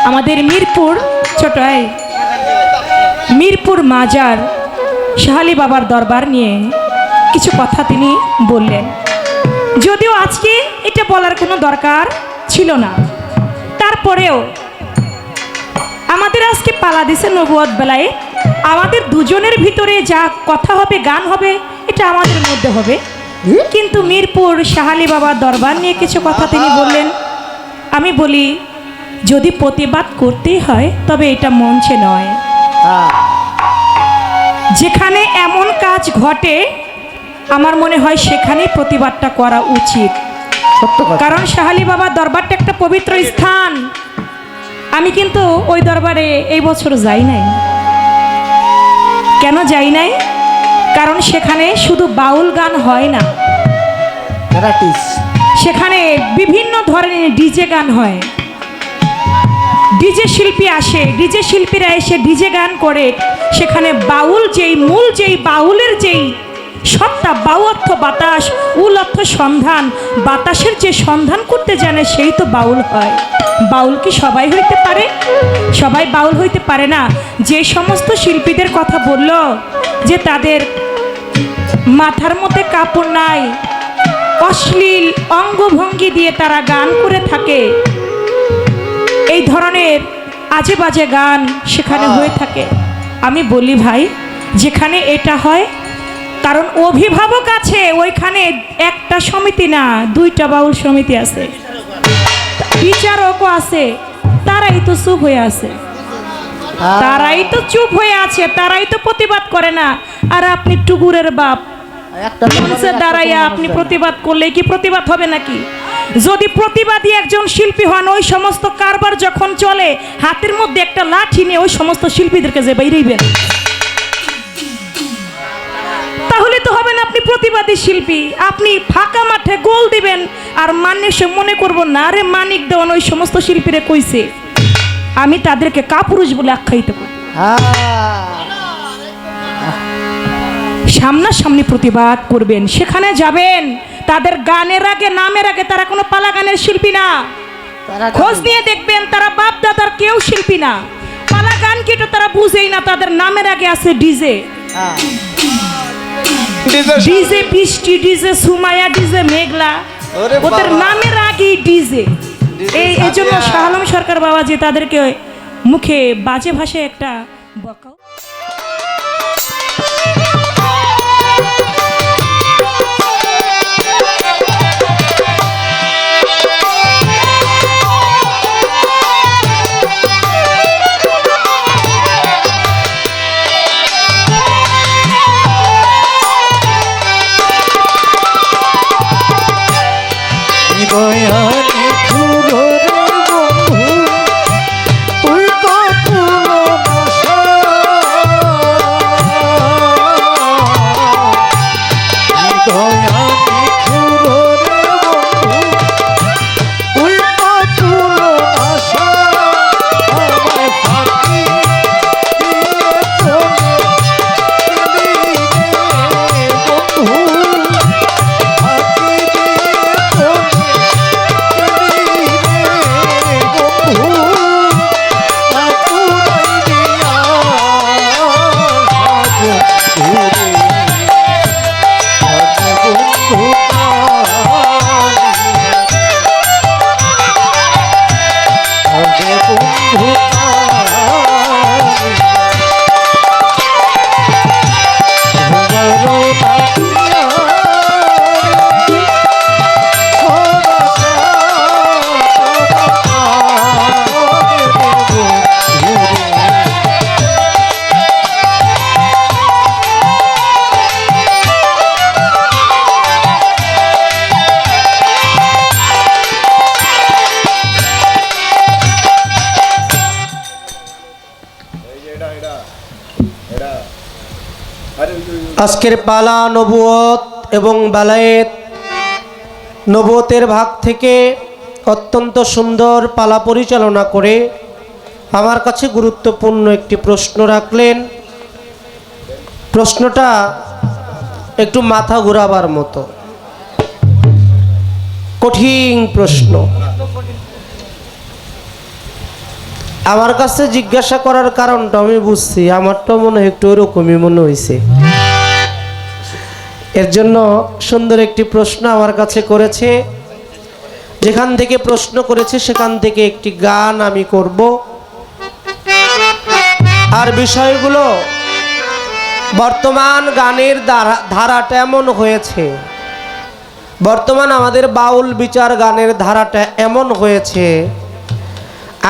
আমাদের মিরপুর ছোটাই মিরপুর মাজার শাহালি বাবার দরবার নিয়ে কিছু কথা তিনি বললেন। যদিও আজকে এটা বলার কোনো দরকার ছিল না, তারপরেও আমাদের আজকে পালা দিছে নবুয়ত বেলায় আমাদের দুজনের ভিতরে যা কথা হবে, গান হবে, এটা আমাদের মধ্যে হবে। কিন্তু মিরপুর শাহালি বাবার দরবার নিয়ে কিছু কথা তিনি বললেন। আমি বলি, যদি প্রতিবাদ করতেই হয় তবে এটা মঞ্চে নয়। যেখানে এমন কাজ ঘটে আমার মনে হয় সেখানেই প্রতিবাদটা করা উচিত। কারণ শাহালি বাবার দরবারটা একটা পবিত্র স্থান। আমি কিন্তু ওই দরবারে এই বছর যাই নাই। কেন যাই নাই? কারণ সেখানে শুধু বাউল গান হয় না, সেখানে বিভিন্ন ধরনের ডিজে গান হয়। ডিজে শিল্পী আসে, ডিজে শিল্পীরা এসে ডিজে গান করে। সেখানে বাউল মূল বাউলের যেই সত্তা, বাউ অর্থ বাতাস, উল অর্থ সন্ধান, বাতাসের যে সন্ধান করতে জানে সেই তো বাউল হয়। বাউল কি সবাই হইতে পারে? সবাই বাউল হইতে পারে না। যে সমস্ত শিল্পীদের কথা বলল যে তাদের মাথার মধ্যে কাপড় নাই, অশ্লীল অঙ্গভঙ্গি দিয়ে তারা গান করে থাকে, এই ধরনের আজে বাজে গান সেখানে হয়ে থাকে। আমি বলি ভাই, যেখানে এটা হয়, কারণ অভিভাবক আছে ওইখানে, একটা সমিতি না, দুইটা বাউল সমিতি আছে, বিচারকও আছে, তারাই তো চুপ হয়ে আছে, তারাই তো চুপ হয়ে আছে, তারাই তো প্রতিবাদ করে না। আর আপনি টুকুরের বাপ মঞ্চে দাঁড়াইয়া আপনি প্রতিবাদ করলে কি প্রতিবাদ হবে নাকি? যদি প্রতিবাদী একজন শিল্পী হন, ওই সমস্ত কারবার যখন চলে হাতের মধ্যে একটা লাঠি নিয়ে ওই সমস্ত শিল্পীদেরকে যে বাইরেইবেন, তাহলে তো হবে না আপনি প্রতিবাদী শিল্পী। আপনি ফাঁকা মাঠে গোল দিবেন আর মানুষ মনে করবো না রে মানিক দেওয়ান ওই সমস্ত শিল্পীরা কইছে, আমি তাদেরকে কাপুরুষ বলে আখ্যায়িত করি। সামনাসামনি প্রতিবাদ করবেন, সেখানে যাবেন। তাদের গানের আগে, নামের আগে তারা কোনো পালা গানের শিল্পী না। খোঁজ নিয়ে দেখবেন তারা বাপ দাদার কেউ শিল্পী না। পালা গান কি তো তারা বুঝেই না। তাদের নামের আগে আছে ডিজে, ডিজে বৃষ্টি, ডিজে সুমায়া, ডিজে মেঘলা, ওদের নামের আগে ডিজে। এই জন্য শাহ আলম সরকার বাবা যে তাদেরকে মুখে বাজে ভাষায় একটা বকা। আজকের পালা নবুয়ত এবং বেলায়েত। নবুয়তের ভাগ থেকে অত্যন্ত সুন্দর পালা পরিচালনা করে আমার কাছে গুরুত্বপূর্ণ একটি প্রশ্ন রাখলেন। প্রশ্নটা একটু মাথা ঘোরাবার মতো, কঠিন প্রশ্ন। আমার কাছে জিজ্ঞাসা করার কারণটা আমি বুঝছি, আমারটা মনে হয় একটু ওরকমই মনে হয়েছে। এর জন্য সুন্দর একটি প্রশ্ন আমার কাছে করেছে, যেখান থেকে প্রশ্ন করেছে সেখান থেকে একটি গান আমি করব। আর বিষয়গুলো বর্তমান গানের ধারাটা এমন হয়েছে, বর্তমান আমাদের বাউল বিচার গানের ধারাটা এমন হয়েছে,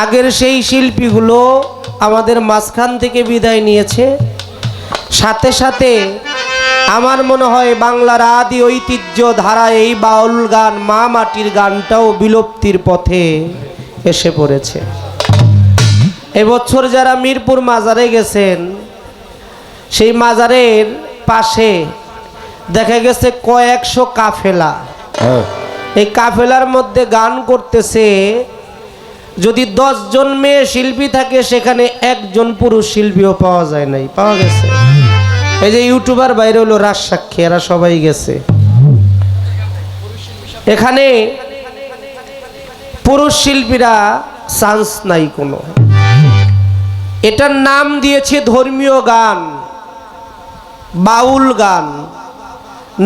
আগের সেই শিল্পীগুলো আমাদের মাঝখান থেকে বিদায় নিয়েছে, সাথে সাথে আমার মনে হয় বাংলার আদি ঐতিহ্য ধারা এই বাউল গান মা মাটির গানটাও বিলুপ্তির পথে এসে পড়েছে। এবছর যারা মিরপুর মাজারে গেছেন, সেই মাজারের পাশে দেখা গেছে কয়েকশো কাফেলা, এই কাফেলার মধ্যে গান করতেছে। যদি 10 জন মেয়ে শিল্পী থাকে সেখানে একজন পুরুষ শিল্পীও পাওয়া যায় নাই, পাওয়া গেছে। এই যে ইউটিউবার বাইরে হলো রাজসাক্ষী, এরা সবাই গেছে। এখানে পুরুষ শিল্পীরা চান্স নাই কোনো। এটার নাম দিয়েছে ধর্মীয় গান, বাউল গান,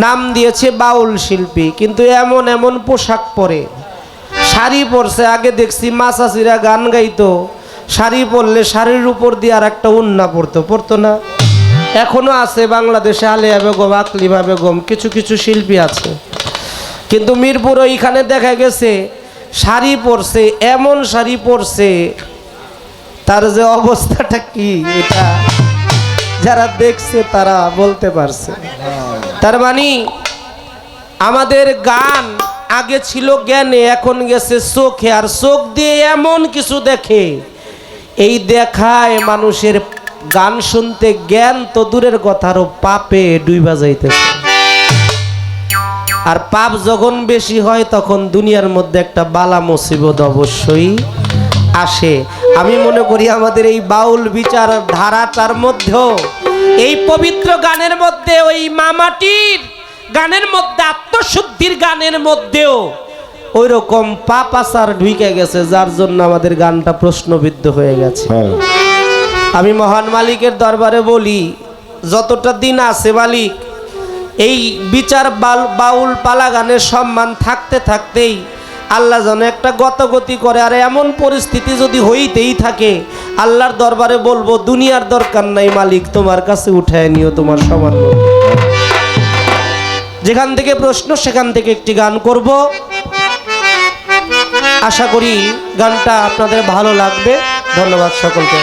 নাম দিয়েছে বাউল শিল্পী। কিন্তু এমন এমন পোশাক পরে, শাড়ি পরছে। আগে দেখছি মাছাচিরা গান গাইতো, শাড়ি পরলে শাড়ির উপর দিয়ে আর একটা উন্না পরতো না? এখনো আছে বাংলাদেশে, আলেয়া বেগম, আকলিমা বেগম, কিছু কিছু শিল্পী আছে। কিন্তু মিরপুর ওইখানে দেখা গেছে শাড়ি পরছে, এমন শাড়ি পরছে, তার যে অবস্থাটা কি এটা যারা দেখছে তারা বলতে পারছে। তার মানে আমাদের গান আগে ছিল জ্ঞানে, এখন গেছে চোখে। আর চোখ দিয়ে এমন কিছু দেখে, এই দেখায় মানুষের গান শুনতে জ্ঞান তো দূরের কথা, আরো পাপে ডুইবা যাইতেছে। আর পাপ যখন বেশি হয় তখন দুনিয়ার মধ্যে একটা বালা মুসিবত অবশ্যই আসে। আমি মনে করি আমাদের এই বাউল বিচার ধারাটার মধ্যেও, এই পবিত্র গানের মধ্যে, ওই মামাটির গানের মধ্যে, আত্মশুদ্ধির গানের মধ্যেও ওই রকম পাপ আচার ঢুকে গেছে, যার জন্য আমাদের গানটা প্রশ্নবিদ্ধ হয়ে গেছে। আমি মহান মালিকের দরবারে বলি, যতটা দিন আছে মালিক, এই বিচার বাউল পালা গানের সম্মান থাকতে থাকতেই আল্লাহ যেন একটা গতগতি করে। আর এমন পরিস্থিতি যদি হইতেই থাকে, আল্লাহর দরবারে বলবো দুনিয়ার দরকার নাই মালিক, তোমার কাছে উঠায় নিও তোমার সমান। যেখান থেকে প্রশ্ন সেখান থেকে একটি গান করব। আশা করি গানটা আপনাদের ভালো লাগবে। ধন্যবাদ সকলকে।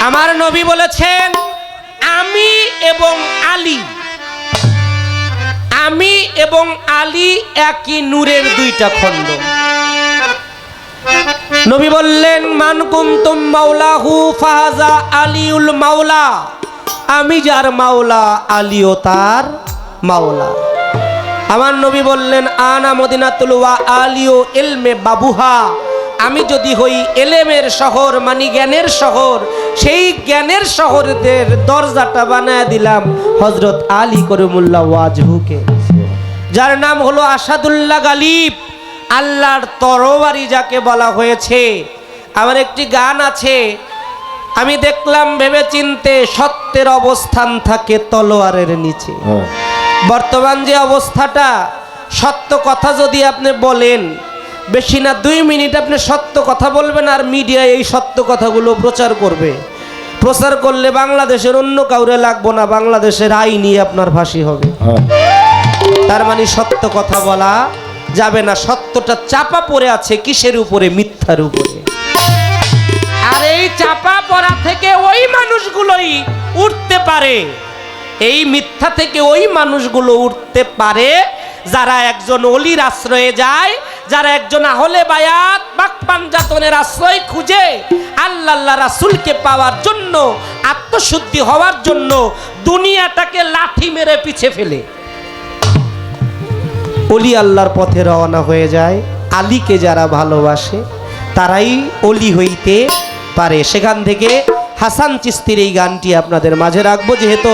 আমার নবী বলেছেন, আমি এবং আলী, আমি এবং আলী একই নূরের দুইটা খণ্ড। নবী বললেন, মান কুনতুম মাওলাহু ফাহাজা আলিউল মাওলা, আমি যার মাওলা আলীও তার মাওলা। আমার নবী বললেন, আনা মদিনাতুল ওয়া আলিউ ইলমে বাবুহা, আমি যদি হই এলেমের শহর, মানে জ্ঞানের শহর, সেই জ্ঞানের শহরের দরজাটা বানায় দিলাম হযরত আলী করিমুল্লাহ ওয়াজহুকে, যার নাম হলো আসাদুল্লাহ গালিব, আল্লাহর তরবারি যাকে বলা হয়েছে। আমার একটি গান আছে, আমি দেখলাম ভেবে চিনতে, সত্যের অবস্থান থাকে তলোয়ারের নিচে। বর্তমান যে অবস্থাটা, সত্য কথা যদি আপনি বলেন, বেশি না 2 মিনিট আপনি সত্য কথা বলবেন, আর মিডিয়া এই সত্য কথাগুলো প্রচার করবে। প্রচার করলে বাংলাদেশের অন্য কাউরে লাগবো না, বাংলাদেশের আইনই আপনার ফাঁসি হবে। তার মানে সত্য কথা বলা যাবে না। সত্যটা চাপা পড়ে আছে কিসের উপরে? মিথ্যার উপরে। আর এই চাপা পড়া থেকে ওই মানুষগুলোই উঠতে পারে, এই মিথ্যা থেকে ওই মানুষগুলো উঠতে পারে যারা একজন ওলির আশ্রয়ে যায়, যারা একজন আহলে বায়াত বাকপাঞ্জাতনের আশ্রয় খুঁজে আল্লাহ রাসূলকে পাওয়ার জন্য, আত্মশুদ্ধি হওয়ার জন্য দুনিয়াটাকে লাঠি মেরে পিছে ফেলে ওলি আল্লাহর পথে রওনা হয়ে যায়। আলীকে যারা ভালোবাসে তারাই ওলি হইতে পারে। সেখান থেকে হাসান চিস্তির এই গানটি আপনাদের মাঝে রাখবো, যেহেতু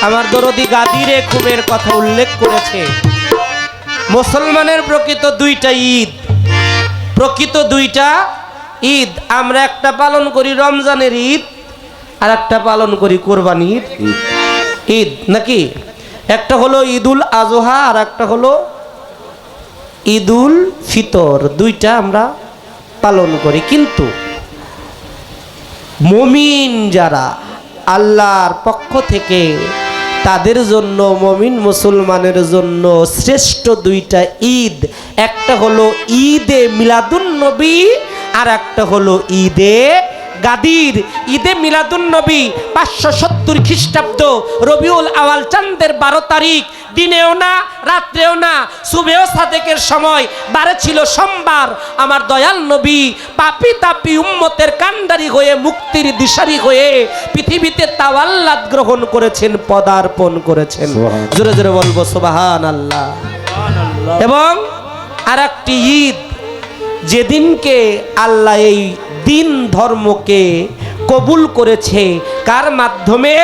আমার দরদি গাদিরে খুবের কথা উল্লেখ করেছে। মুসলমানের প্রকৃত দুইটা ঈদ, প্রকৃত দুইটা ঈদ। আমরা একটা পালন করি রমজানের ঈদ, আর একটা পালন করি কোরবানির ঈদ, নাকি? একটা হলো ঈদুল আজহা আর একটা হলো ঈদুল ফিতর, দুইটা আমরা পালন করি। কিন্তু মুমিন যারা আল্লাহর পক্ষ থেকে, তাদের জন্য, মুমিন মুসলমানের জন্য শ্রেষ্ঠ দুইটা ঈদ, একটা হলো ঈদে মিলাদুন নবী আর একটা হলো ঈদে গাদির। ঈদে মিলাদুন নবী 570 খ্রিস্টাব্দ রবিউল আওয়াল চাঁদের 12 তারিখ, দিনেও না রাত্রেও না, সুবেহ সাদেকের সময়, বারে ছিল সোমবার। আমার দয়াল নবী পাপি তাপি উম্মতের কান্ডারি হয়ে, মুক্তির দিশারি হয়ে পৃথিবীতে তাওয়াল্লাত গ্রহণ করেছেন, পদার্পণ করেছেন। জোরে জোরে বলবো সুবহানাল্লাহ। এবং আর একটি ঈদ, যেদিনকে আল্লাহ এই দিন ধর্মকে কবুল করেছে, কার মাধ্যমে?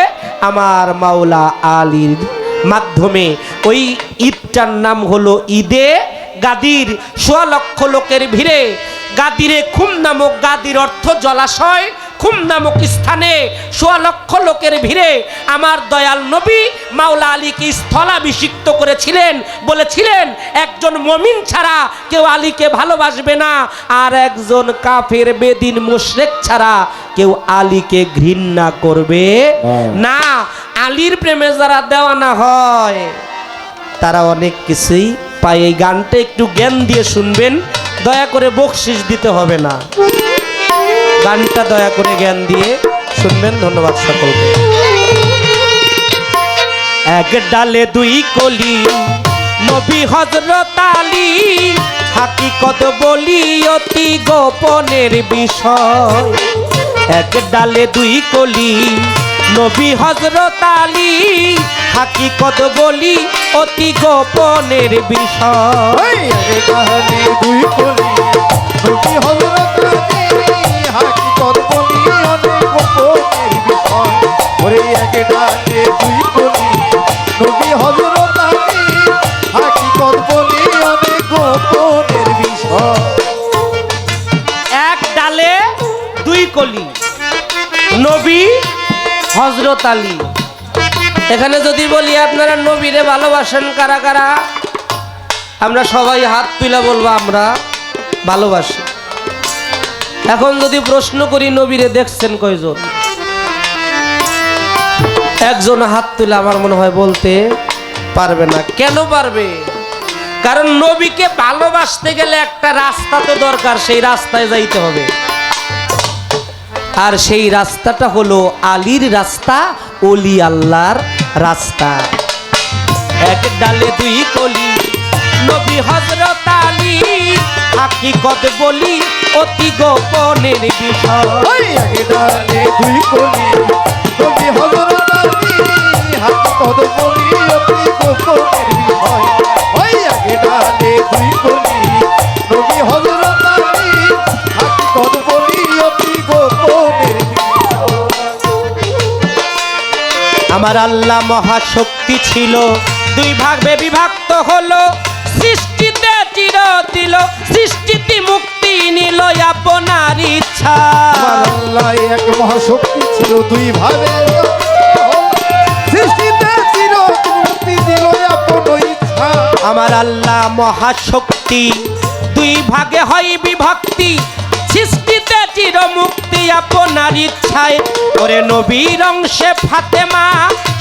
আমার মাওলা আলীর মাধ্যমে। ওই ঈদটার নাম হলো ঈদে গাদির। 1.25 লক্ষ লোকের ভিড়ে গাদিরে খুম নামক, গাদির অর্থ জলাশয়, খুম নামক স্থানে 1.25 লক্ষ লোকের ভিড়ে আমার দয়াল নবী মাওলা আলীকে স্থলাভিষিক্ত করেছিলেন। বলেছিলেন, একজন মুমিন ছাড়া কেউ আলীকে ভালোবাসবে না, আর একজন কাফের বেদিন মুশরিক ছাড়া কেউ আলীকে ঘৃণা করবে না। আলীর প্রেমে যারা দেওয়ানা হয় তারা অনেক কিছুই পায়। এই গানটা একটু জ্ঞান দিয়ে শুনবেন, দয়া করে বকশিশ দিতে হবে না, গানটা দয়া করে জ্ঞান দিয়ে শুনবেন। ধন্যবাদ সকলকে। এক ডালে দুই কলি, নবী হযরত আলী, হাকিকত বলি অতি গোপনের বিষয়। এক ডালে দুই কলি, নবী হযরত আলী, হাকিকত বলি অতি গোপনের বিষয়। এক ডালে দুই কলি, নবী হযরত আলী, হাকিকত বলি অনেক গোপনের বিষয়। ওরে এক ডালে দুই কলি, নবী হযরত আলী, হাকিকত বলি অনেক গোপনের বিষয়। এক ডালে দুই কলি, নবী হযরত আলী। এখানে যদি বলি আপনারা নবীরে ভালোবাসেন কারা কারা, আমরা সবাই হাত তুলে বলবো আমরা ভালোবাসি। এখন যদি প্রশ্ন করি নবীরে দেখছেন কয়জন, একজন হাত তুলে আমার মনে হয় বলতে পারবে না। কেন পারবে? কারণ নবীকে ভালোবাসতে গেলে একটা রাস্তা তো দরকার, সেই রাস্তায় যাইতে হবে। আর সেই রাস্তাটা হলো আলীর রাস্তা, ওলি আল্লাহর রাস্তা। এক ডালে দুই কলি, নবী হযরত আলী, হাকিকত বলি অতি গোপনের বিষয়। এক ডালে দুই কলি, নবী হযরত আলী, হাকিকত বলি অতি গোপনের বিষয়। ওই এক ডালে দুই কলি, নবী হযরত আলী, হাকিকত বলি অতি গোপনের বিষয়। আমার আল্লাহ মহাশক্তি ছিল, দুই ভাগে বিভক্ত হলো, সৃষ্টিতে চির দিল, সৃষ্টিতে মুক্তি নিল আপনার ইচ্ছা। আমার আল্লাহ এক মহাশক্তি ছিল, দুই ভাবে সৃষ্টিতে চির মুক্তি দিল আপন ইচ্ছা। আমার আল্লাহ মহাশক্তি, দুই ভাগে হয় বিভক্তি, সৃষ্টিতে চির মুক্তি আপনার ইচ্ছায়। ওরে নবীর অংশে ফাতেমা,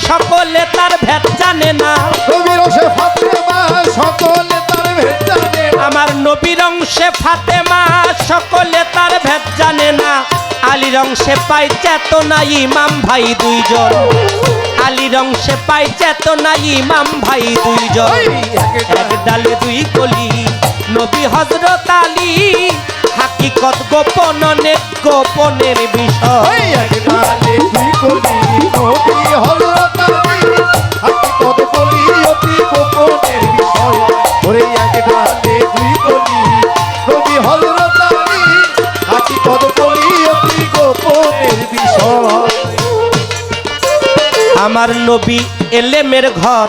সকলে তার ভেদ জানে না। নবীর অংশে ফাতেমা, সকলে তার ভেদ জানে না। আমার নবীর অংশে ফাতেমা, সকলে তার ভেদ জানে না। আলীর অংশে পাই চেতনা ইমাম ভাই দুইজন, আলীর অংশে পাই চেতনা ইমাম ভাই দুইজন। এক ডালে দুই কলি, নবী হযরত আলী, হাকিকত গোপন অনেক গোপনের বিষয়। এক ডালে দুই কলি, নবী হযরত আলী, হাকিকত বলি অতি গোপনের বিষয়। ওরে এক ডালে দুই কলি, নবী হযরত আলী, হাকিকত বলি অতি গোপনের বিষয়। আমার নবী এলেমের ঘর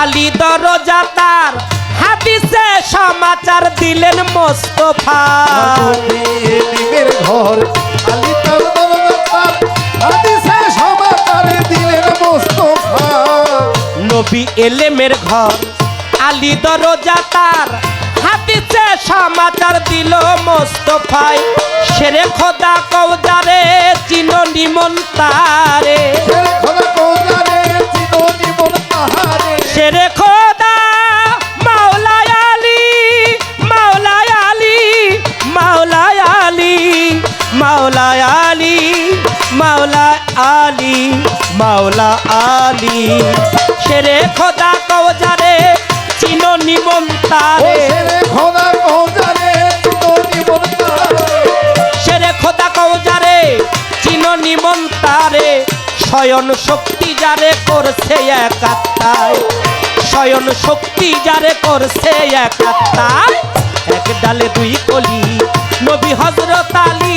আলী দরজা তার হাদিসে সমাচার দিলেন মোস্তফা এলিমের ঘর আলী তার দরজা হাদিসে সমাচার দিলেন মোস্তফা নবী এলেমের ঘর আলী দরজা তার হাদিসে সমাচার দিল মোস্তফায় শেরে খোদা কওজারে চিনো নিমন্তারে খোদা কোজারে চিনো নিমন তাহারে শেরে খোদা মাওলায় আলী মাওলায় আলী মাওলায় আলী মাওলায় আলী মাওলায় আলী মাওলা আলী শেরে খোদা কওজারে চিনো ও নিমন্তারে শেরে খোদা কোজারে চিনো নিমন তাহারে শেরে খোদা কওজারে চিনো নিমন্তারে শয়ন শক্তি যারে করছে একাত্তায় শয়ন শক্তি যারে করছে একাত্তায় এক ডালে দুই কলি নবী হযরত আলী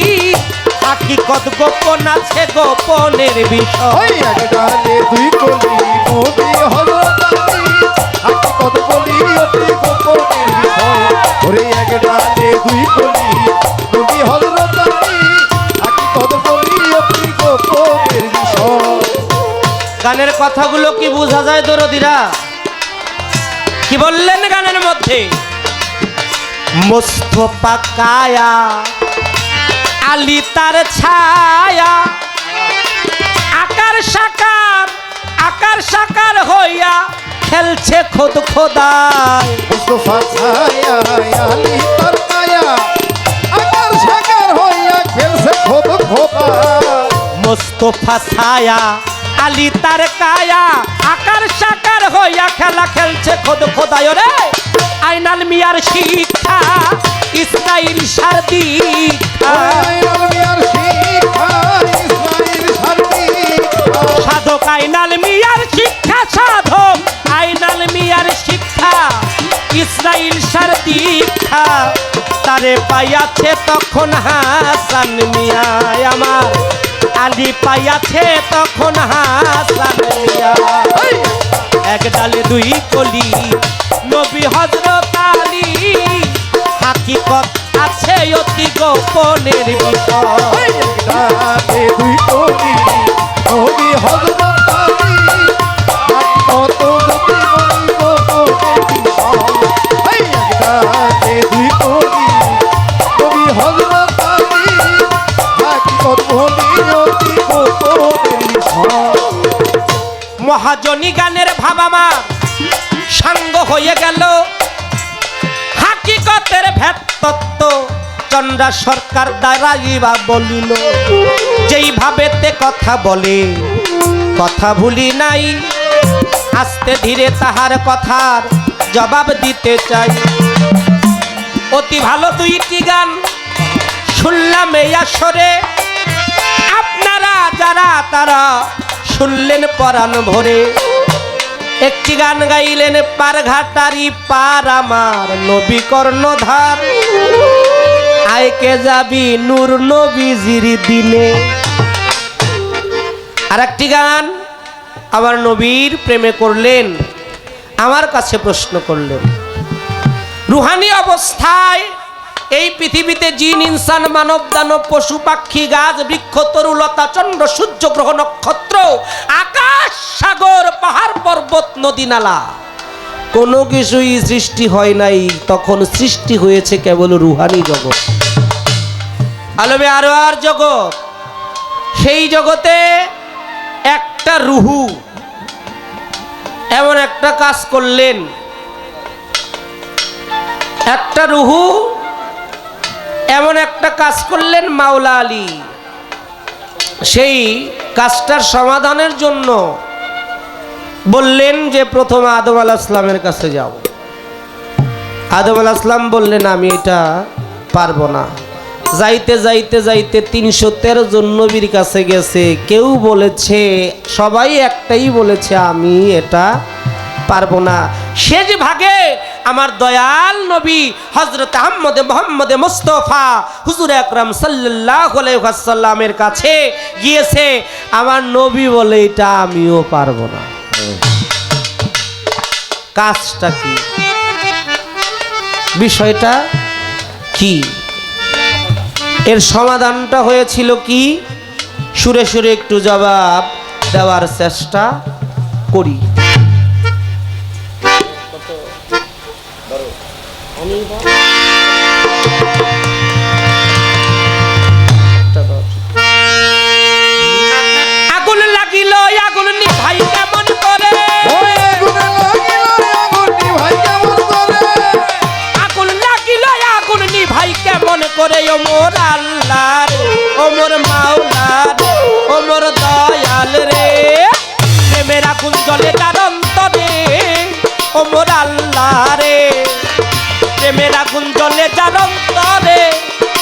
হাকিকত গোপন আছে গোপনের বিষয় ওই এক ডালে দুই কলি নবী হযরত আলী হাকিকত বলি অতি গোপনের বিষয় ওরে এক ডালে দুই কলি নবী হযরত আলী হাকিকত বলি অতি গোপনের বিষয় গানের কথাগুলো কি বোঝা যায় দরদিরা কি বললেন গানের মধ্যে মোস্তফা কায়া আলী তার ছায়া আকার সাকার হইয়া খেলছে খোদ খোদায় মুস্তফা ছায়া আলী তার কায়া আকার সাকার হইয়া খেলছে খোদ খোদা মোস্তফা ছায়া আলী তার কায়া আকার সাকার হইয়া খেলা খেলছে খোদ খোদায় রে আইনাল মিয়ার শিক্ষা ইসরাইল সার দীক্ষা সাধক আইনাল মিয়ার শিক্ষা সাধক আইনাল মিয়ার শিক্ষা ইসরাইল সার দীক্ষা তারে পাইয়াছে তখন হাসান মিয়া আমার আলী পাইয়াছে তখন হাসান মিয়া এক ডালে দুই কলি নবী হযরত আলী হাকিকত আছে অতি গোপনের বিষয় দুই কলি নবী হযরত আলী কত গতি দুই কলি নবী হযরত আলী কত অতি গোপনের বিষয় মহাজনী গানের ভাবামা সাঙ্গ হয়ে গেল হাকিকতের ভেদ তত্ত্ব চন্দ্রা সরকার দ্বারাই বা বলিল যেইভাবে তে কথা বলে কথা ভুলি নাই আস্তে ধীরে তাহার কথার জবাব দিতে চাই অতি ভালো দুইটি গান শুনলাম এই আসরে আপনারা যারা তারা শুনলেন পরাণ ভরে একটি গান গাইলেন পারঘাটারি পার আমার নবী কর্ণধার আইকে যাবি নূর নবীজির দিনে আর একটি গান আমার নবীর প্রেমে করলেন আমার কাছে প্রশ্ন করলেন রুহানি অবস্থায় এই পৃথিবীতে জিন ইনসান মানব দানব পশু পাখি গাছ বৃক্ষ তরুলতা চন্দ্র সূর্য গ্রহ নক্ষত্র আকাশ সাগর পাহাড় পর্বত নদী নালা কোনো কিছুই সৃষ্টি হয় নাই তখন সৃষ্টি হয়েছে কেবল রুহানি জগৎ আলমে আরো আর জগৎ সেই জগতে একটা রুহু এমন একটা কাজ করলেন একটা রুহু এমন একটা কাজ করলেন মাওলা আলী সেই কাজটার সমাধানের জন্য বললেন যে প্রথমে আদম আলাইহিস সালামের কাছে যাও আদম আলাইহিস সালাম বললেন আমি এটা পারবো না যাইতে যাইতে যাইতে 313 জন নবীর কাছে গেছে কেউ বলেছে সবাই একটাই বলেছে আমি এটা পারবো না শেষ ভাগে আমার দয়াল নবী হযরত মুহাম্মদ মুস্তাফা হুজুর আকরাম সাল্লাল্লাহু আলাইহি ওয়াসাল্লামের কাছে গিয়েছে। আমার নবী বলে এটা আমিও পারবো না। কাজটা কি, বিষয়টা কি, এর সমাধানটা হয়েছিল কি? সুরে সুরে একটু জবাব দেওয়ার চেষ্টা করি। আগুন লাগিল আগুন নিভাই কেমন করে, ওই আগুনে লাগিল আগুন নিভাই কেমন করে, আগুন লাগিল আগুন নিভাই কেমন করে, ও মোর আল্লাহ রে, ও মোর মাওলা রে, ও মোর দয়াল রে, প্রেমের আগুন জ্বলে তার অন্তরে, ও মোর আল্লাহ রে, প্রেমের আগুন জ্বলে তার অন্তরে,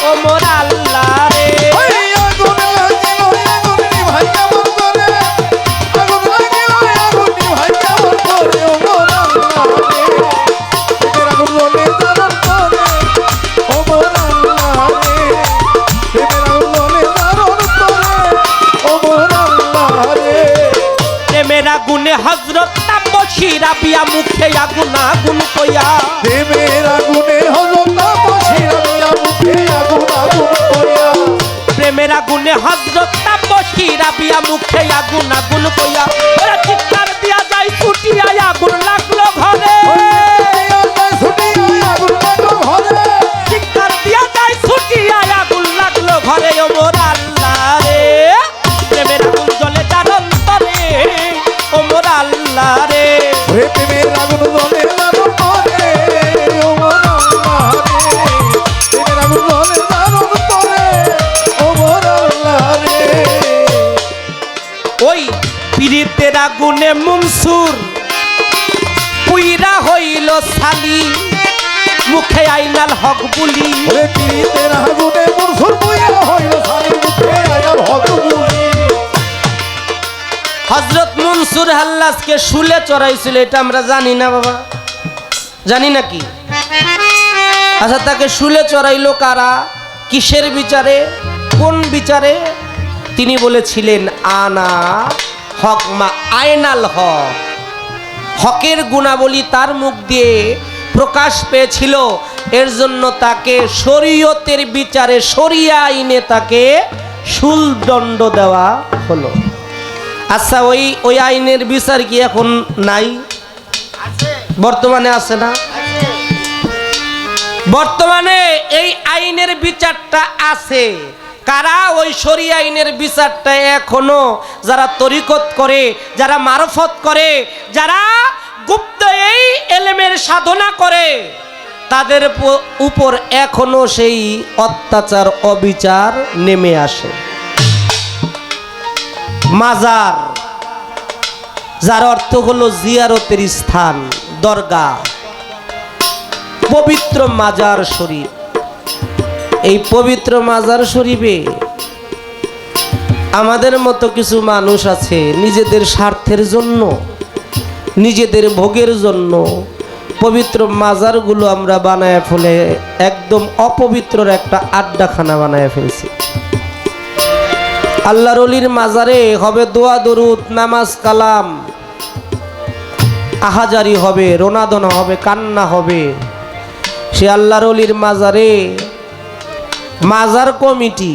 ও মোর আল্লাহ রে। ওই আগুনে লাগিল আগুন নিভাই কেমন করে, আগুন লাগিল আগুন নিভাই কেমন করে, ও মোর আল্লাহ রে, প্রেমের আগুন জ্বলে তার অন্তরে, ও মোর আল্লাহ রে, প্রেমের আগুন জ্বলে তার অন্তরে, ও মোর আল্লাহ রে। প্রেমের আগুনে হযরত তাপসী রাবিয়া মুখে আগুন আগুন কইয়া, প্রেমের আগুনে হলো তাপসী রাবিয়া মুখে আগুন আগুন কইয়া, প্রেমের আগুনে হযরত তাপসী রাবিয়া মুখে আগুন আগুন কইয়া, ওরা চিৎকার দিয়া যায় ছুটিয়া আগুন লাগলো ঘরে, আগুন লাগলো ঘরে, চিৎকার দিয়া যায় ছুটিয়া আগুন লাগলো ঘরে, ও মোর আল্লাহ রে, প্রেমের আগুন জ্বলে তার অন্তরে, ও মোর আল্লাহ রে, ওরে প্রেমের আগুন জ্বলে তার অন্তরে, ও মোর আল্লাহ রে, প্রেমের আগুন জ্বলে তার অন্তরে, ও মোর আল্লাহ রে। ওই পীড়িতের আগুনে মনসুর পুইরা হইল সালি, মুখে আইনাল হক বুলি, ওরে পীড়িতের আগুনে মনসুর বইয়া হইল সারি মুখে আইনাল হক বুলি। হযরত মনসুর হাল্লাজকে শুলে চড়াইছিল, এটা আমরা জানি না বাবা, জানি নাকি? আচ্ছা, তাকে শুলে চড়াইলো কারা, কিসের বিচারে, কোন বিচারে? তিনি বলেছিলেন আনা হক মা আয়নাল হক, হকের গুণাবলী তার মুখ দিয়ে প্রকাশ পেয়েছিল, এর জন্য তাকে শরীয়তের বিচারে শরিয়া আইনে তাকে শুলদণ্ড দেওয়া হলো। আচ্ছা, ওই আইনের বিচার কি এখন নাই? বর্তমানে আছে না? বর্তমানে এই আইনের বিচারটা আছে। কারা ওই শরিয়া আইনের বিচারটা এখনো যারা তরিকত করে, যারা মারফত করে, যারা গুপ্ত এই এলেমের সাধনা করে, তাদের উপর এখনো সেই অত্যাচার অবিচার নেমে আসে। মাজার, যার অর্থ হলো জিয়ারতের স্থান, দরগা, পবিত্র মাজার শরীফ। এই পবিত্র মাজার শরীফে আমাদের মতো কিছু মানুষ আছে নিজেদের স্বার্থের জন্য, নিজেদের ভোগের জন্য পবিত্র মাজারগুলো আমরা বানায় ফেলে একদম অপবিত্র একটা আড্ডাখানা বানায় ফেলছি। আল্লাহর ওলির মাজারে হবে দোয়া দরুদ, নামাজ কালাম, আহাজারি হবে, রোনাদনা হবে, কান্না হবে। সে আল্লাহর ওলির মাজারে মাজার কমিটি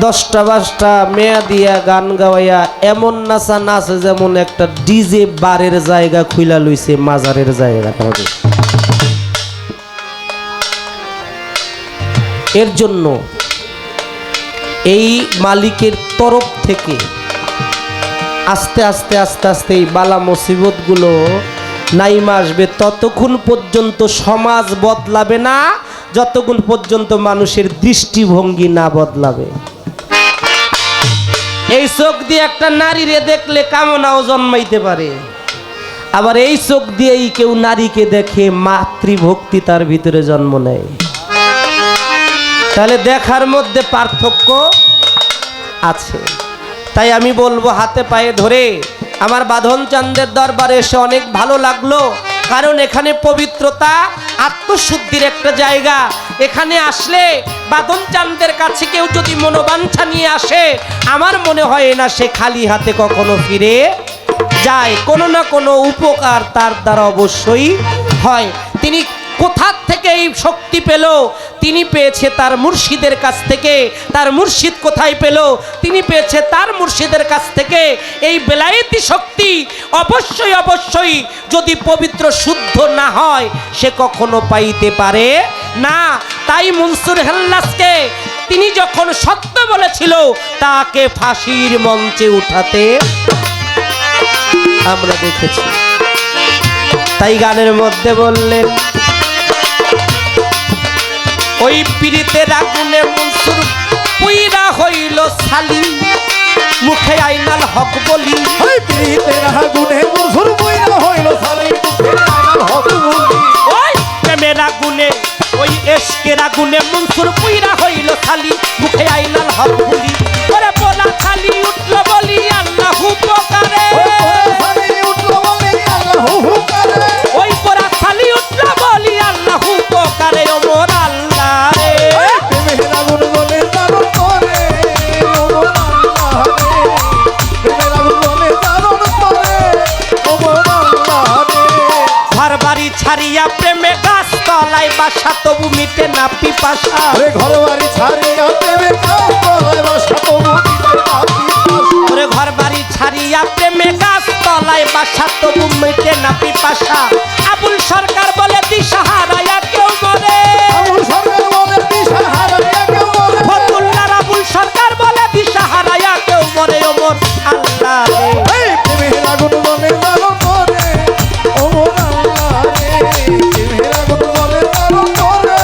10টা মেয়া দিয়া গান গাওয়াইয়া এমন নাচা নাচে যেমন একটা ডিজে বারের জায়গা খুইলা লইছে মাজারের জায়গাটা হবে। এর জন্য এই মালিকের তরফ থেকে আস্তে আস্তে আস্তে আস্তে এই বালা মুসিবতগুলো নাইমা আসবে। ততক্ষণ পর্যন্ত সমাজ বদলাবে না যতক্ষণ পর্যন্ত মানুষের দৃষ্টিভঙ্গি না বদলাবে। এই চোখ দিয়ে একটা নারীরে দেখলে কামনাও জন্মাইতে পারে, আবার এই চোখ দিয়েই কেউ নারীকে দেখে মাতৃভক্তি তার ভিতরে জন্ম নেয়। তাহলে দেখার মধ্যে পার্থক্য আছে। তাই আমি বলবো হাতে পায়ে ধরে আমার বাঁধন চাঁদের দরবারে এসে অনেক ভালো লাগলো, কারণ এখানে পবিত্রতা আত্মশুদ্ধির একটা জায়গা। এখানে আসলে বাদন চাঁদের কাছে কেউ যদি মনোবাঞ্ছা নিয়ে আসে, আমার মনে হয় না সে খালি হাতে কখনো ফিরে যায়, কোনো না কোনো উপকার তার দ্বারা অবশ্যই হয়। তিনি কোথা থেকে এই শক্তি পেল? তিনি পেয়েছে তার মুর্শিদের কাছ থেকে। তার মুর্শিদ কোথায় পেল? তিনি পেয়েছে তার মুর্শিদের কাছ থেকে। এই বেলায়েতি শক্তি অবশ্যই অবশ্যই যদি পবিত্র শুদ্ধ না হয় সে কখনো পাইতে পারে না। তাই মনসুর হাল্লাসকে তিনি যখন সত্য বলেছিল, তাকে ফাঁসির মঞ্চে উঠাতে আমরা দেখেছি। তাই গানের মধ্যে বললেন, ওই পীড়িতের আগুনে মনসুর পুইরা হইল সালি, মুখে আইনাল হক বলি। ওই পীড়িতের আগুনে মনসুর পুইরা হইল সালি, মুখে আইনাল হক বলি। ওই প্রেমের আগুনে, ওই এশকের আগুনে মনসুর পুইরা হইল সালি, মুখে আইনাল হক বলি। ওরে বলা খালি উঠল বলি আল্লাহু পকারে, ওই পরা খালি উঠল বলি আল্লাহু পকারে। ওমর আল্লাহ রে, প্রেমের আগুন বলে দারুণ করে, ওমর আল্লাহ রে। প্রেমের আগুন বলে দারুণ করে, ওমর আল্লাহ রে। ঘর বাড়ি ছাড়িয়া প্রেমে গাছ তলায় বাসা, তবু মিটে না পিপাসা। ওরে ঘর বাড়ি ছাড়িয়া প্রেমে গাছ তলায় বাসা, তবু মিটে না পিপাসা। ওরে ঘর বাড়ি ছাড়িয়া প্রেমে গাছ তলায় বাসা, তবু মিটে না পিপাসা। আবুল সরকার বলে দিশাহারায়া কেউ মরে, আবুল সরকার বলে দিশাহারায়া কেউ মরে। ফতুল্লার আবুল সরকার বলে দিশাহারায়া কেউ মরে। ওমর আল্লাহ রে, এই প্রেমের আগুন বলে দারুণ করে, ওমর আল্লাহ রে। প্রেমের আগুন বলে দারুণ করে,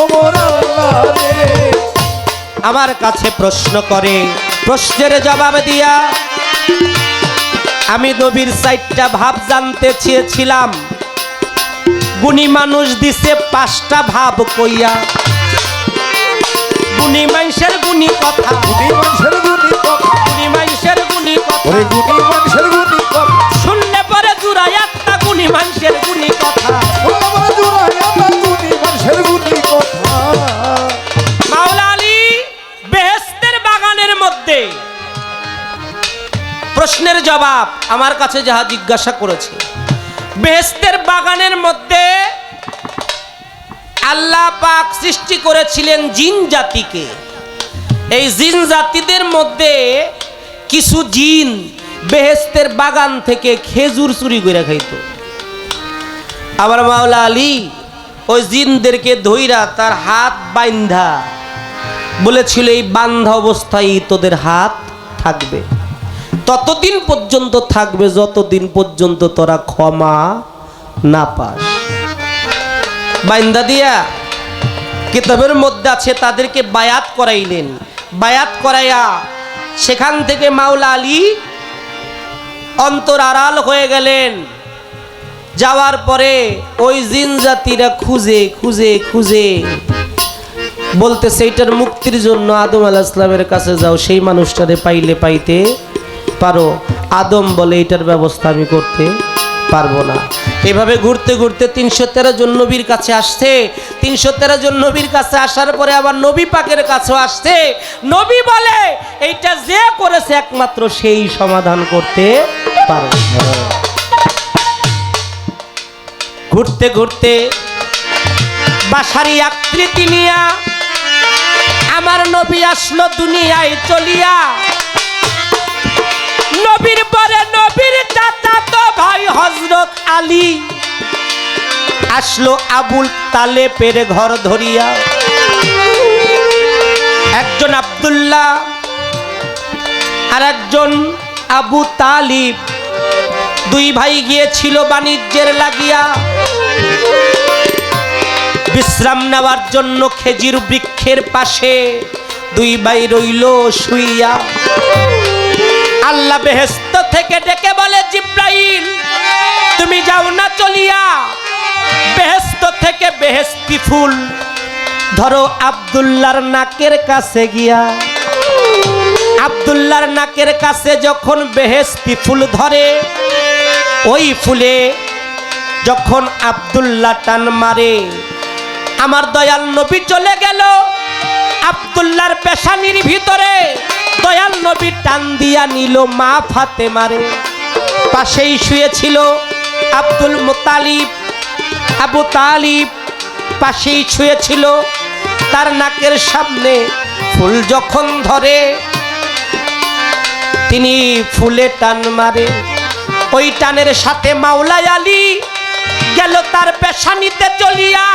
ওমর আল্লাহ রে। আমার কাছে প্রশ্ন করে, প্রশ্নের জবাব দিয়া আমি নবীর চারটা ভাব জানতে চেয়েছিলাম। গুণী মানুষ দিছে 5টা ভাব কইয়া, গুণী মানুষের গুণী কথা, গুণী মানুষের গুণী কথা, গুণী মানুষের গুণী কথা, ওরে গুণী মানুষের গুণী কথা। শুনলে পরে জুড়াই একটা গুণী মানুষের গুণী কথা। ওমর জুড়াইয়া না গুণী মানুষের গুণী কথা। মাওলা আলী বেহেশতের বাগানের মধ্যে প্রশ্নের জবাব আমার কাছে যাহা জিজ্ঞাসা করেছে, বেহেশতের বাগানের মধ্যে আল্লাহ পাক সৃষ্টি করেছিলেন জিন জাতিকে। এই জিন জাতিদের মধ্যে কিছু জিন বেহেশতের বাগান থেকে খেজুর চুরি করে খাইত। আবার মাওলা আলী ওই জিনদেরকে ধইরা তার হাত বাইন্ধা বলেছিল, এই বান্ধা অবস্থায় তোদের হাত থাকবে, ততদিন পর্যন্ত থাকবে যতদিন পর্যন্ত তোরা ক্ষমা না পাস। বাইন্দা দিয়া কিতাবের মধ্যে আছে তাদেরকে বায়াত করাইলেন। বায়াত করাইয়া সেখান থেকে মাওলা আলী অন্তর আড়াল হয়ে গেলেন। যাওয়ার পরে ওই জিন জাতিরা খুঁজে খুঁজে খুঁজে বলতেছে, এইটার মুক্তির জন্য আদম আলাইহিস সালামের কাছে যাও, সেই মানুষটারে পাইলে পাইতে পারো। আদম বলে এটার ব্যবস্থা আমি করতে পারবো না। এভাবে ঘুরতে ঘুরতে 313 জন নবীর কাছে আসছে। 313 জন নবীর কাছে আসার পরে আবার নবী পাকের কাছে আসছে। নবী বলে এইটা যে করেছে একমাত্র সেই সমাধান করতে পারে। ঘুরতে ঘুরতে বাসারি আকৃতি নিয়া আমার নবী আসলো দুনিয়ায় চলিয়া। নবীর পরে নবীর চাচাতো ভাই হযরত আলী আসলো আবুল তালেবের ঘর ধরিয়া। একজন আব্দুল্লাহ আর একজন আবু তালিব, দুই ভাই গিয়েছিল বাণিজ্যের লাগিয়া, বিশ্রাম নেওয়ার জন্য খেজুর বৃক্ষের পাশে দুই ভাই রইল শুইয়া। আল্লাহ বেহেশত থেকে ডেকে বলে, জিব্রাইল তুমি যাও না চলিয়া, বেহেশত থেকে বেহেশতি ফুল ধরো আব্দুল্লাহর নাকের কাছে গিয়া। আব্দুল্লাহর নাকের কাছে যখন বেহেশতি ফুল ধরে, ওই ফুলে যখন আব্দুল্লাহ টান মারে, আমার দয়াল নবী চলে গেল, আব্দুল্লাহর পেশানির ভিতরে দয়াল নবী টান দিয়া নিল মা ফাতেমারে। পাশেই শুয়েছিল আব্দুল মুত্তালিব, আবু তালিব পাশেই শুয়েছিল। তার নাকের সামনে ফুল যখন ধরে, তিনি ফুলে টান মারে। ওই টানের সাথে মাওলা আলী গেল তার পেশানিতে চলিয়া।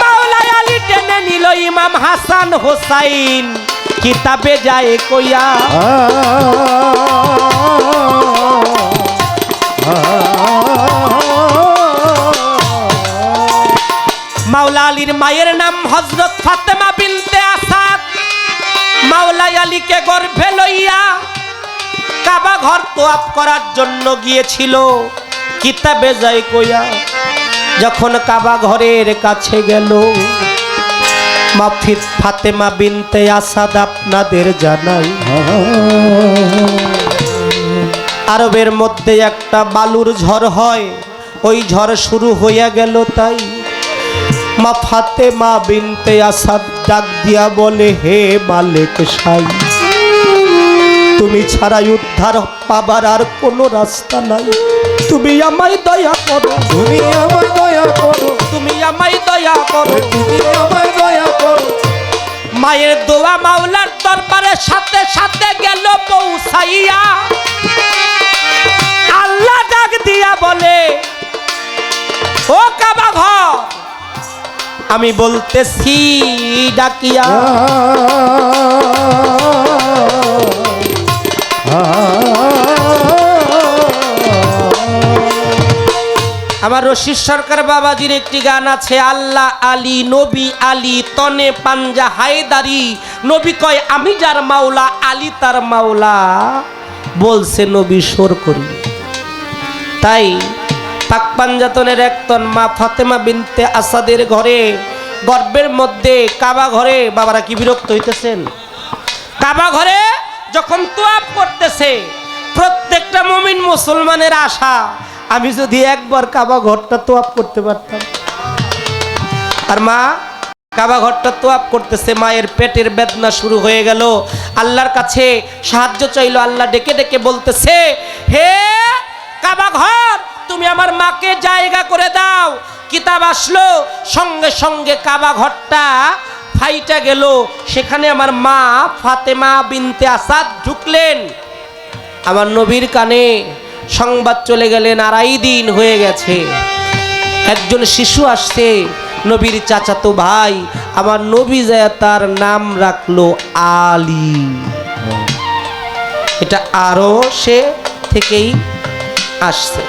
মাওলা আলী টেনে নিল ইমাম হাসান হোসাইন, কিতাবে যায় কইয়া। মাওলা আলীর মায়ের নাম হযরত ফাতেমা বিনতে আসাদ। মাওলা আলীকে গর্ভে লইয়া কাবা ঘর তোয়াফ করার জন্য গিয়েছিল, কিতাবে যায় কইয়া। যখন কাবা ঘরের কাছে গেল, মাফিদ ফাতেমা বিনতে আসাদ আপনাদের জানাই, আরবের মধ্যে একটা বালুর ঝড় হয়, ওই ঝড় শুরু হইয়া গেল। তাই মা ফাতেমা বিনতে আসাদ ডাক দিয়া বলে, হে মালিক সাই, তুমি ছাড়াই উদ্ধার পাবার আর কোনো রাস্তা নাই, তুমি আমায় দয়া করো, তুমি আমায় দয়া করো, তুমি আমায় দয়া করো, তুমি আমায় দয়া করো। মায়ের দোয়া মাওলার দরবারের সাথে সাথে গেল পৌঁছাইয়া। আল্লাহ ডাক দিয়া বলে, ও কাবা ঘর, আমি বলতেছি ডাকিয়া। আমার রশিদ সরকার বাবাজির একটি গান আছে, আল্লাহ আলী নবী আলী তনে পাঞ্জা হায়দারি। নবী কয় আমি যার মাওলা, আলী তার মাওলা, বলছে নবী সোর করি। তাই পাক পাঞ্জাতনের একতন মা ফাতেমা বিনতে আসাদের ঘরে, গর্বের মধ্যে কাবা ঘরে, বাবারা কি বিরক্ত হইতেছেন? কাবা ঘরে যখন তোয়াফ করতেছে, প্রত্যেকটা মুমিন মুসলমানের আশা, আমি যদি একবার কাবা ঘরটা তোয়াফ করতে পারতাম। আর মা কাবা ঘরটা তোয়াফ করতেছে, মায়ের পেটের বেদনা শুরু হয়ে গেল। আল্লাহর কাছে সাহায্য চাইলো। আল্লাহ ডেকে ডেকে বলতেছে, হে কাবা ঘর, তুমি আমার মাকে জায়গা করে দাও। কিতাব আসলো, সঙ্গে সঙ্গে কাবা ঘরটা ফাইটা গেল। সেখানে আমার মা ফাতেমা বিনতে আসাদ ঢুকলেন। আমার নবীর কানে সংবাদ চলে গেলেন, 2.5 দিন হয়ে গেছে, একজন শিশু আসছে, নবীর চাচাতো ভাই। আমার নবী যায় তার নাম রাখলো আলী। এটা আরো সে থেকেই আসছে।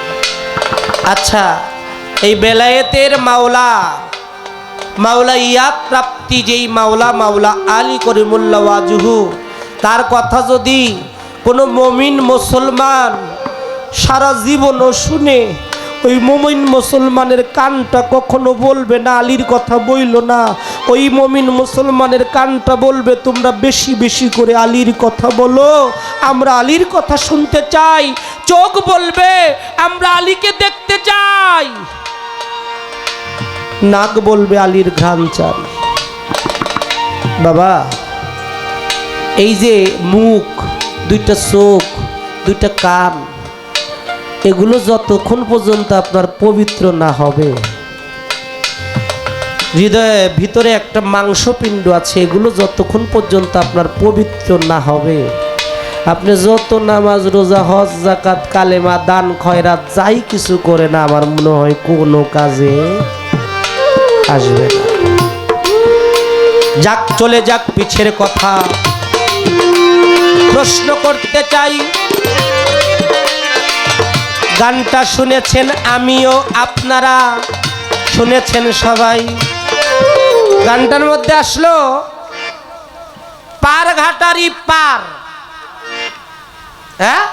আচ্ছা, এই বেলায়েতের মাওলা, মাওলা ইয়াদ প্রাপ্তি যেই মাওলা, মাওলা আলী করিমুল্লাহ ওয়াজহু, তার কথা যদি কোনো মুমিন মুসলমান সারা জীবনও শুনে, ওই মুমিন মুসলমানের কানটা কখনো বলবে না আলীর কথা বইল না। ওই মুমিন মুসলমানের কানটা বলবে, তোমরা বেশি বেশি করে আলীর কথা বলো, আমরা আলীর কথা শুনতে চাই। চোখ বলবে, আমরা আলীকে দেখতে চাই। নাক বলবে, আলীর ঘ্রাণ চাই। বাবা, এই যে মুখ, 2টা চোখ, 2টা কান, এগুলো যতক্ষণ পর্যন্ত আপনার পবিত্র না হবে, হৃদয়ের ভিতরে একটা মাংসপিণ্ড আছে, এগুলো যতক্ষণ পর্যন্ত আপনার পবিত্র না হবে, আপনি যত নামাজ রোজা হজ যাকাত কালেমা দান খয়রাত যাই কিছু করে না, আমার মনে হয় কোনো কাজে আসবে না। যাক, চলে যাক পিছের কথা। প্রশ্ন করতে চাই, গানটা শুনেছেন আমিও, আপনারা শুনেছেন সবাই। গানটার মধ্যে আসলো পারঘাটারি পার, হ্যাঁ,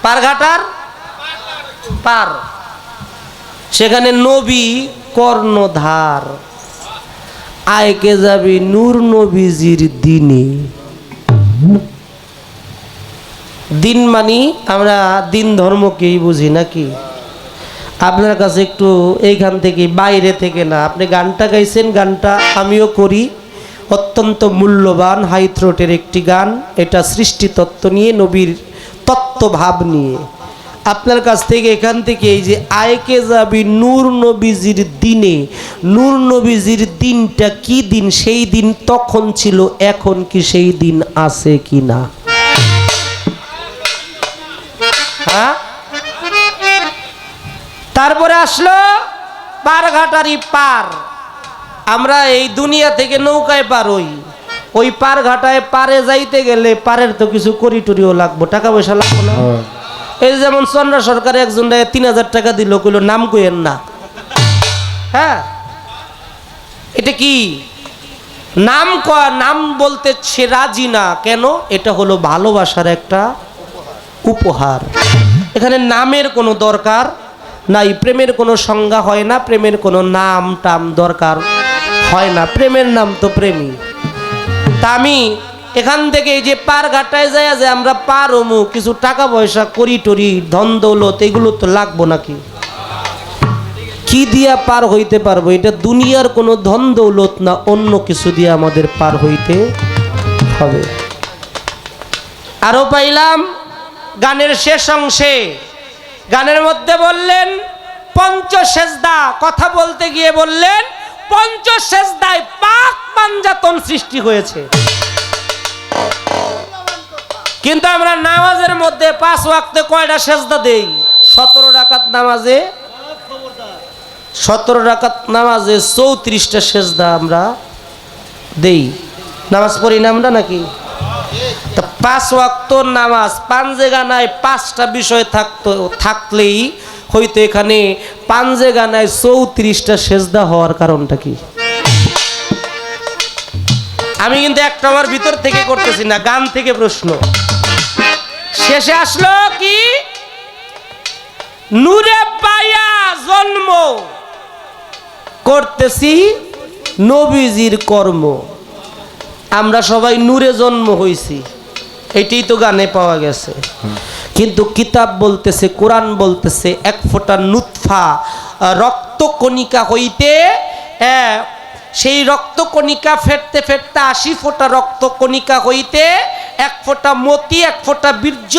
পারঘাটার পার, সেখানে নবী কর্ণধার, আয়কে যাবি নূর নবীজির দিনে। দিন মানি আমরা দিন ধর্মকেই বুঝি নাকি? আপনার কাছে একটু এইখান থেকে বাইরে থেকে না, আপনি গানটা গাইছেন, গানটা আমিও করি, অত্যন্ত মূল্যবান হাই থ্রোটের একটি গান। এটা সৃষ্টি তত্ত্ব নিয়ে, নবীর তত্ত্বভাব নিয়ে। আপনার কাছ থেকে এখান থেকে এই যে আয়কে যাবি নূর নবীজির দিনে, নূর নবীজির দিনটা কি দিন, সেই দিন তখন ছিল, এখন কি সেই দিন আছে কি না? হ্যাঁ, তারপরে আসলো পারঘাটারি পার। আমরা এই দুনিয়া থেকে নৌকায় পার হই, ওই পার ঘাটায় পারে যাইতে গেলে পারের তো কিছু করিটরিও লাগবো, টাকা পয়সা লাগবো না? এই যেমন চন্দ্র সরকার একজন ৩,০০০ টাকা দিল, কইল নাম কইেন না। হ্যাঁ, এটা কি নাম? নাম বলতে সে রাজি না কেন? এটা হলো ভালোবাসার একটা উপহার। এখানে নামের কোনো দরকার নাই, প্রেমের কোনো সংজ্ঞা হয় না, প্রেমের কোনো নাম টাম দরকার হয় না, প্রেমের নাম তো প্রেমী। তা আমি এখান থেকে এই যে পার ঘাটায় যায় যে আমরা পার হমু, কিছু টাকা পয়সা করি টরি ধন দৌলত এগুলো তো লাগবো নাকি? কি দিয়া পার হইতে পারবো? এটা দুনিয়ার কোনো ধন দৌলত না, অন্য কিছু দিয়ে আমাদের পার হইতে হবে। আরো পাইলাম গানের শেষ অংশে, গানের মধ্যে বললেন পঞ্চসেজদা, কথা বলতে গিয়ে বললেন পঞ্চসেজদায় পাক পাঞ্জাতন সৃষ্টি হয়েছে। কিন্তু আমরা নামাজের মধ্যে 5 ওয়াক্তে কয়টা সেজদা দেই? 17 রাকাত নামাজে, 17 রাকাত নামাজে 34টা সেজদা আমরা দেই। নামাজ পড়ি না আমরা নাকি? তো 5 ওয়াক্ত নামাজ, 5 জায়গায় 5টা বিষয় থাকলেই হয়তো এখানে 5 জায়গায় 34টা সেজদা হওয়ার কারণটা কি? আমি কিন্তু একটা আমার ভিতর থেকে করতেছি না, গান থেকে প্রশ্ন। শেষে আসলো কি? নূরে পায়া জন্ম করতেছি নবীজির কর্ম। আমরা সবাই নূরে জন্ম হইছি, এটাই তো গানে পাওয়া গেছে। কিন্তু কিতাব বলতেছে, কোরআন বলতেছে, এক ফোঁটা নুতফা রক্তকণিকা হইতে সেই রক্তকণিকা ফেটতে ফেটতে 80 ফোঁটা রক্তকণিকা হইতে এক ফোঁটা মতি, এক ফোঁটা বীর্য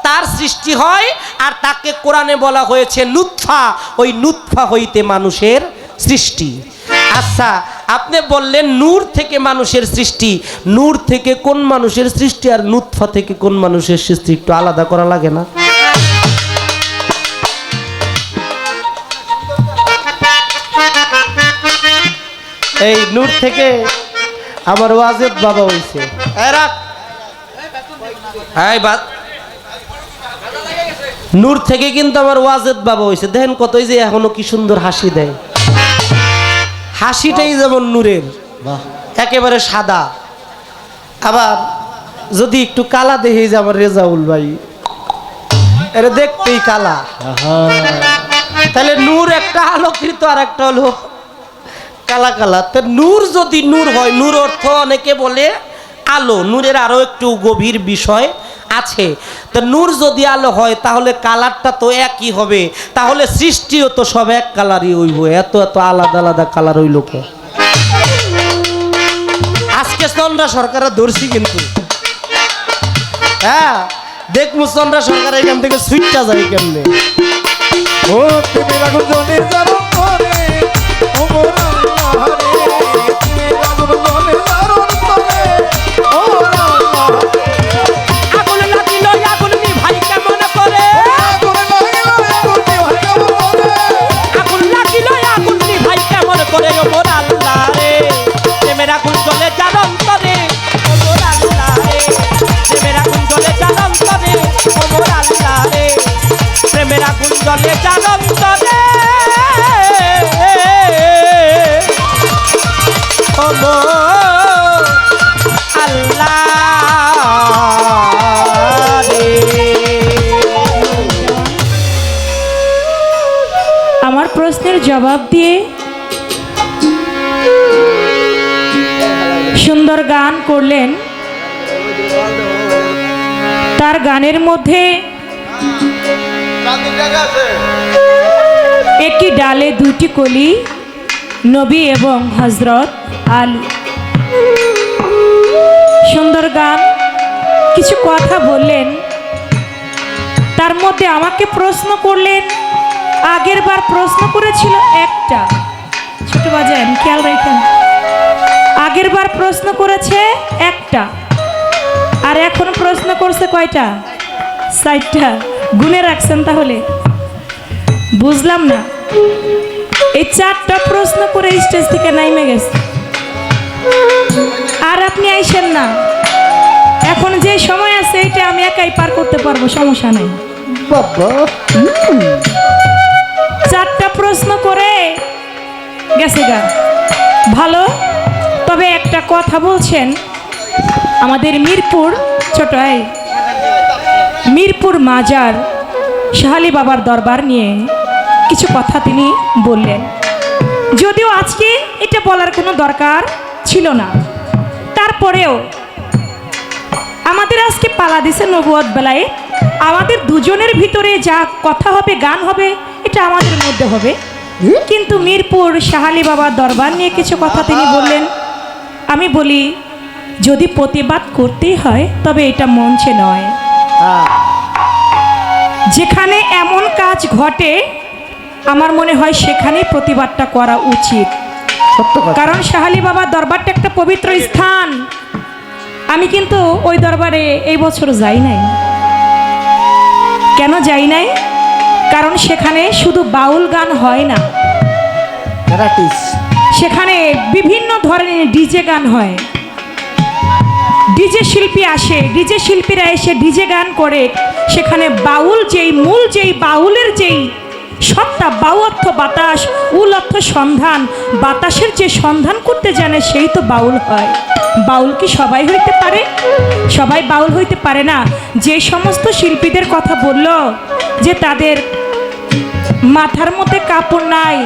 তার সৃষ্টি হয়। আর তাকে কোরআনে বলা হয়েছে নুতফা, ওই নুতফা হইতে মানুষের সৃষ্টি। আচ্ছা, আপনি বললেন নূর থেকে মানুষের সৃষ্টি, নূর থেকে কোন মানুষের সৃষ্টি আর নুতফা থেকে কোন মানুষের সৃষ্টি একটু আলাদা করা লাগে না? এই নূর থেকে আমার ওয়াজেদ বাবা হইছে। নূর থেকে কিন্তু আমার ওয়াজেদ বাবা হইছে। দেখেন কতই যে এখনো কি সুন্দর হাসি দেয়, হাসিটাই যেমন নূরের, একেবারে সাদা। আবার যদি একটু কালা দেখে যে আমার রেজাউল ভাই, এটা দেখতেই কালা। তাহলে নূর একটা আলোকিত আর একটা হলো কালা কালা। তো নূর যদি নূর হয়, নূর অর্থ অনেকে বলে আলো, নূরের আরো একটু গভীর বিষয় আছে। তো নূর যদি আলো হয় তাহলে কালারটা তো একই হবে, তাহলে সৃষ্টিও তো সব এক কালারই হইব। এত এত আলাদা আলাদা কালার হইল কে? আজকে চন্দ্রা সরকার ধরছি কিন্তু, হ্যাঁ দেখবো চন্দ্রা সরকার এখান থেকে সুইটটা যায় কেমনে। ও তুমি রাখো জনের জারণ করে, ও মোর আল্লাহ রে, তুমি রাখো জনের জারণ করে, ও মোর আল্লাহ রে। আগুন লাগিল আগুন নি ভাই কেমন করে, আগুন লাগিল আগুন নি ভাই কেমন করে, আগুন লাগিল আগুন নি ভাই কেমন করে, ও মোর আল্লাহ রে। প্রেমের আগুন জ্বলে যার অন্তরে, ও মোর আল্লাহ রে। প্রেমের আগুন জ্বলে যার অন্তরে, ও মোর আল্লাহ রে। প্রেমের আগুন জ্বলে যার অন্তরে, ও মোর আল্লাহ রে। আমার প্রশ্নের জবাব দিয়ে সুন্দর গান করলেন, তার তার গানের মধ্যে একটি ডালে দুটি কলি, নবী এবং হযরত আলী। সুন্দর গান, কিছু কথা বললেন, তার মধ্যে আমাকে প্রশ্ন করলেন। আগের বার প্রশ্ন করেছিল একটা, ছোট বাজান খেয়াল রাখেন, আগের বার প্রশ্ন করেছে একটা, আর এখন প্রশ্ন করছে কয়টা? 4টা। গুনে রাখছেন তাহলে? বুঝলাম না। এই 4টা প্রশ্ন করে স্টেজ থেকে নাইমে গেছে, আর আপনি আইসেন না। এখন যে সময় আছে এটা আমি একাই পার করতে পারবো, সমস্যা নাই। বাবা 4টা প্রশ্ন করে গেছে গা, ভালো। তবে একটা কথা বলছেন, আমাদের মিরপুর মিরপুর মাজার শাহ আলী বাবার দরবার নিয়ে কিছু কথা তিনি বললেন, যদিও আজকে এটা বলার কোনো দরকার ছিল না, তারপরেও আমাদের আজকে পালা দিছে নবুয়ত বেলায়। আমাদের দুজনের ভিতরে যা কথা হবে, গান হবে, এটা আমাদের মধ্যে হবে। কিন্তু মিরপুর শাহ আলী বাবার দরবার নিয়ে কিছু কথা তিনি বললেন। আমি বলি, যদি প্রতিবাদ করতেই হয় তবে এটা মঞ্চে নয়। যেখানে এমন কাজ ঘটে আমার মনে হয় সেখানেই প্রতিবাদটা করা উচিত। কারণ শাহ আলী বাবার দরবারটা একটা পবিত্র স্থান। আমি কিন্তু ওই দরবারে এই বছর যাই নাই। কেন যাই নাই? কারণ সেখানে শুধু বাউল গান হয় না, সেখানে বিভিন্ন ধরনের ডিজে গান হয়। ডিজে শিল্পী আসে, ডিজে শিল্পীরা এসে ডিজে গান করে। সেখানে বাউল মূল বাউলের যেই সত্তা, বাউ অর্থ বাতাস, উল অর্থ সন্ধান, বাতাসের যে সন্ধান করতে জানে সেই তো বাউল হয়। বাউল কি সবাই হইতে পারে? সবাই বাউল হইতে পারে না। যে সমস্ত শিল্পীদের কথা বলল যে তাদের মাথার মধ্যে কাপড় নাই,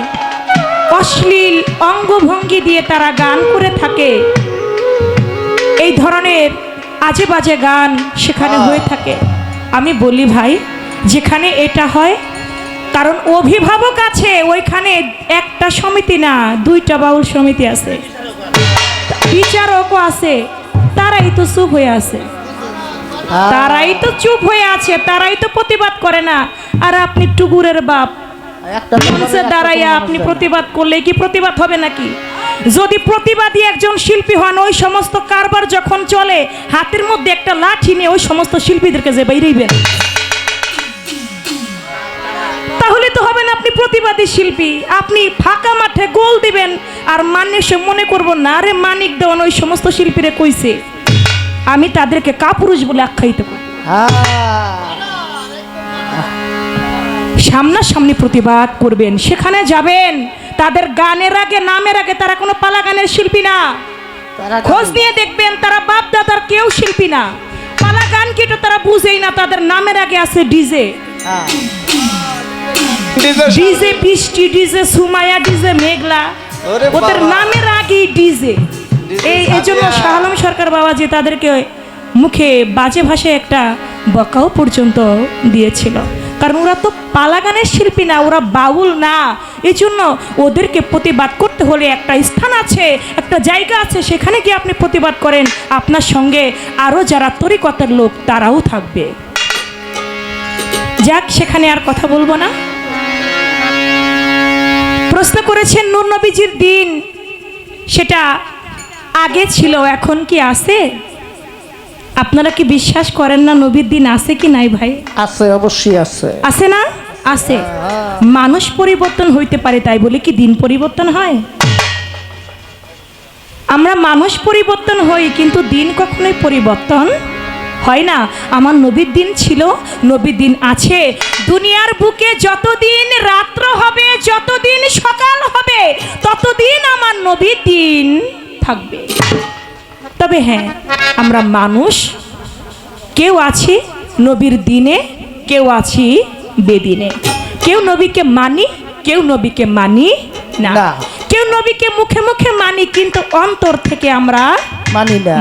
অশ্লীল অঙ্গভঙ্গি দিয়ে তারা গান করে থাকে, এই ধরনের আজে বাজে গান সেখানে হয়ে থাকে। আমি বলি ভাই, যেখানে এটা হয়, কারণ অভিভাবক আছে ওইখানে, একটা সমিতি না 2টা বাউল সমিতি আছে, বিচারকও আছে, তারাই তো চুপ হয়ে আছে, তারাই তো প্রতিবাদ করে না। আর আপনি টুকুরের বাপ, মঞ্চে দাঁড়াইয়া আপনি প্রতিবাদ করলে কি প্রতিবাদ হবে নাকি? যদি প্রতিবাদী একজন শিল্পী হন, ওই সমস্ত কারবার যখন চলে, হাতের মধ্যে একটা লাঠি নিয়ে ওই সমস্ত শিল্পীদেরকে যে বাইরেইবেন, তাহলে তো হবে না আপনি প্রতিবাদী শিল্পী। আপনি ফাঁকা মাঠে গোল দিবেন আর মানুষ মনে করবো না রে মানিক দেওয়ান ওই সমস্ত শিল্পীরে কইছে, আমি তাদেরকে কাপুরুষ বলে আখ্যায়িত করি। সামনাসামনি প্রতিবাদ করবেন, সেখানে যাবেন। তাদের গানের আগে, নামের আগে তারা কোনো পালা গানের শিল্পী না। খোঁজ নিয়ে দেখবেন তারা বাপ দাদার কেউ শিল্পী না। পালা গান কি তো তারা বুঝেই না। তাদের নামের আগে আছে ডিজে, ডিজে বৃষ্টি, ডিজে সুমায়া, ডিজে মেঘলা, ওদের নামের আগে ডিজে। এই জন্য শাহ আলম সরকার বাবা যে তাদেরকে মুখে বাজে ভাষায় একটা বকাও পর্যন্ত দিয়েছিল। কারণ ওরা তো পালা গানের শিল্পী না, ওরা বাউল না। এই জন্য ওদেরকে প্রতিবাদ করতে হলে একটা স্থান আছে, একটা জায়গা আছে, সেখানে গিয়ে আপনি প্রতিবাদ করেন। আপনার সঙ্গে আরও যারা তরিকতের লোক তারাও থাকবে। যাক, সেখানে আর কথা বলবো না। প্রশ্ন করেছেন নূর নবীজির দিন, সেটা আগে ছিল, এখন কি আছে? আপনারা কি বিশ্বাস করেন না নবীর দিন আছে কি নাই ভাই? আছে, অবশ্যই আছে। আছে না? আছে। মানুষ পরিবর্তন হইতে পারে তাই বলে কি দিন পরিবর্তন হয়? আমরা মানুষ পরিবর্তন হই, কিন্তু দিন কখনোই পরিবর্তন হয় না। আমার নবীর দিন ছিল, নবীর দিন আছে। দুনিয়ার বুকে যতদিন রাত্র হবে, যতদিন সকাল হবে, ততদিন আমার নবীর দিন থাকবে। তবে হ্যাঁ, আমরা মানুষ, কেউ আছি নবীর দিনে, কেউ আছি বেদিনে। কেউ নবীকে মানি, কেউ নবীকে মানি না। কেউ নবীকে মুখে মুখে মানি, কিন্তু অন্তর থেকে আমরা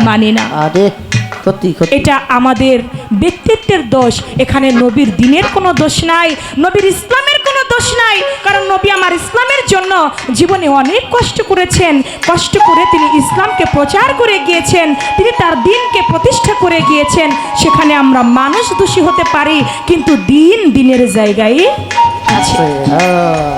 মানি না। আরে এটা আমাদের ব্যক্তিত্বের দোষ। এখানে নবীর দিনের কোনো দোষ নাই, নবীর ইসলামের কোনো দোষ নাই। কারণ নবী আমার ইসলামের জন্য জীবনে অনেক কষ্ট করেছেন, কষ্ট করে তিনি ইসলামকে প্রচার করে গিয়েছেন, তিনি তার দিনকে প্রতিষ্ঠা করে গিয়েছেন। সেখানে আমরা মানুষ দোষী হতে পারি, কিন্তু দিন দিনের জায়গায় আছে। হ্যাঁ